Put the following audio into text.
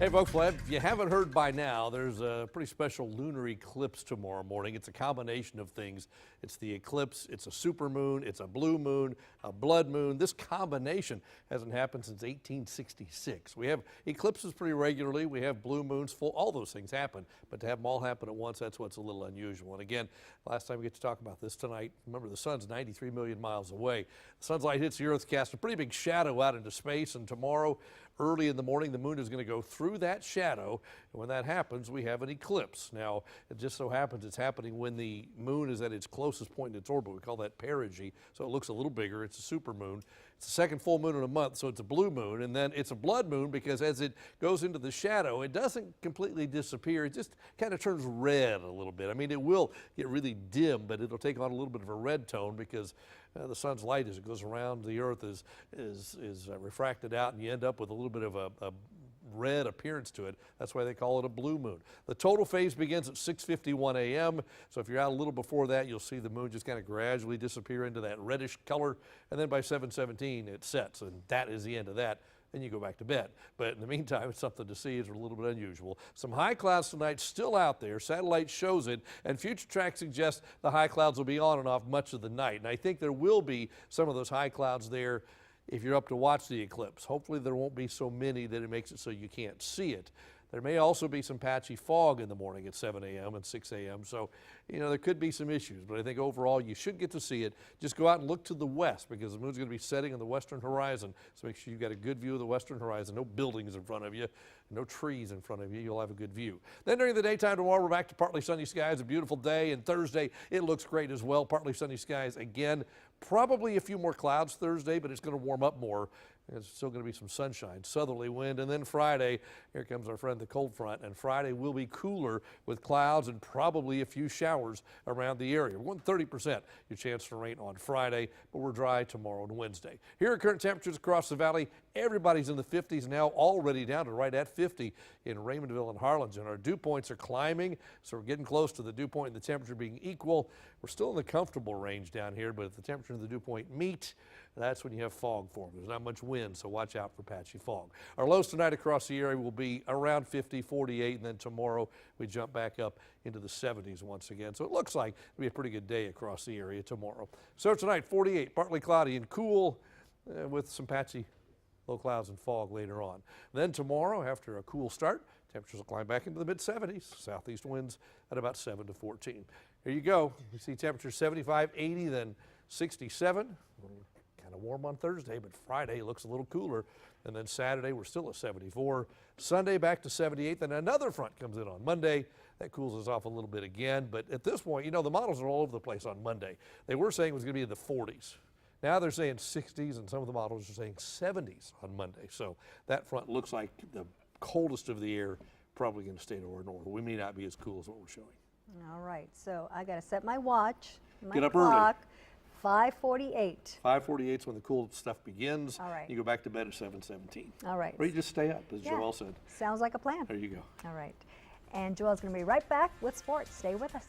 Hey folks, well, if you haven't heard by now, there's a pretty special lunar eclipse tomorrow morning. It's a combination of things. It's the eclipse, it's a supermoon, it's a blue moon, a blood moon. This combination hasn't happened since 1866. We have eclipses pretty regularly. We have blue moons, full, all those things happen. But to have them all happen at once, that's what's a little unusual. And again, last time we get to talk about this tonight, remember the sun's 93 million miles away. The sun's light hits the earth, casts a pretty big shadow out into space, and tomorrow, early in the morning, the moon is going to go through that shadow, and when that happens, we have an eclipse. Now, it just so happens it's happening when the moon is at its closest point in its orbit. We call that perigee, so it looks a little bigger. It's a supermoon. It's the second full moon in a month, so it's a blue moon, and then it's a blood moon because as it goes into the shadow, it doesn't completely disappear. It just kind of turns red a little bit. I mean, it will get really dim, but it'll take on a little bit of a red tone because the sun's light, as it goes around the earth, is refracted out, and you end up with a little bit of a red appearance to it. That's why they call it a blue moon. The total phase begins at 6:51 a.m. So if you're out a little before that, you'll see the moon just kind of gradually disappear into that reddish color. And then by 7:17, it sets, and that is the end of that. Then you go back to bed. But in the meantime, it's something to see. It's a little bit unusual. Some high clouds tonight still out there. Satellite shows it, and future track suggests the high clouds will be on and off much of the night. And I think there will be some of those high clouds there if you're up to watch the eclipse. Hopefully there won't be so many that it makes it so you can't see it. There may also be some patchy fog in the morning at 7 a.m. and 6 a.m. So, you know, there could be some issues, but I think overall you should get to see it. Just go out and look to the west because the moon's going to be setting on the western horizon. So make sure you've got a good view of the western horizon. No buildings in front of you, no trees in front of you. You'll have a good view. Then during the daytime tomorrow, we're back to partly sunny skies, a beautiful day. And Thursday, it looks great as well. Partly sunny skies again. Probably a few more clouds Thursday, but it's going to warm up more. There's still going to be some sunshine, southerly wind, and then Friday, here comes our friend the cold front, and Friday will be cooler with clouds and probably a few showers around the area. 30% your chance for rain on Friday, but we're dry tomorrow and Wednesday. Here are current temperatures across the valley. Everybody's in the 50s now, already down to right at 50 in Raymondville and Harlingen. Our dew points are climbing, so we're getting close to the dew point and the temperature being equal. We're still in the comfortable range down here, but if the temperature and the dew point meet, that's when you have fog form. There's not much wind, so watch out for patchy fog. Our lows tonight across the area will be around 50, 48, and then tomorrow we jump back up into the 70s once again. So it looks like it'll be a pretty good day across the area tomorrow. So tonight, 48, partly cloudy and cool with some patchy low clouds and fog later on. Then tomorrow, after a cool start, temperatures will climb back into the mid-70s. Southeast winds at about 7 to 14. Here you go. You see temperatures 75, 80, then 67. Kind of warm on Thursday, but Friday looks a little cooler. And then Saturday, we're still at 74. Sunday, back to 78. Then another front comes in on Monday. That cools us off a little bit again. But at this point, you know, the models are all over the place on Monday. They were saying it was going to be in the 40s. Now they're saying 60s, and some of the models are saying 70s on Monday. So that front looks like the coldest of the air, probably going to stay to our north. We may not be as cool as what we're showing. All right, so I got to set my watch, my Get up clock. 5:48. 5:48 is when the cool stuff begins. All right. You go back to bed at 7:17. All right. Or you just stay up, as Joel said. Sounds like a plan. There you go. All right. And Joel's going to be right back with sports. Stay with us.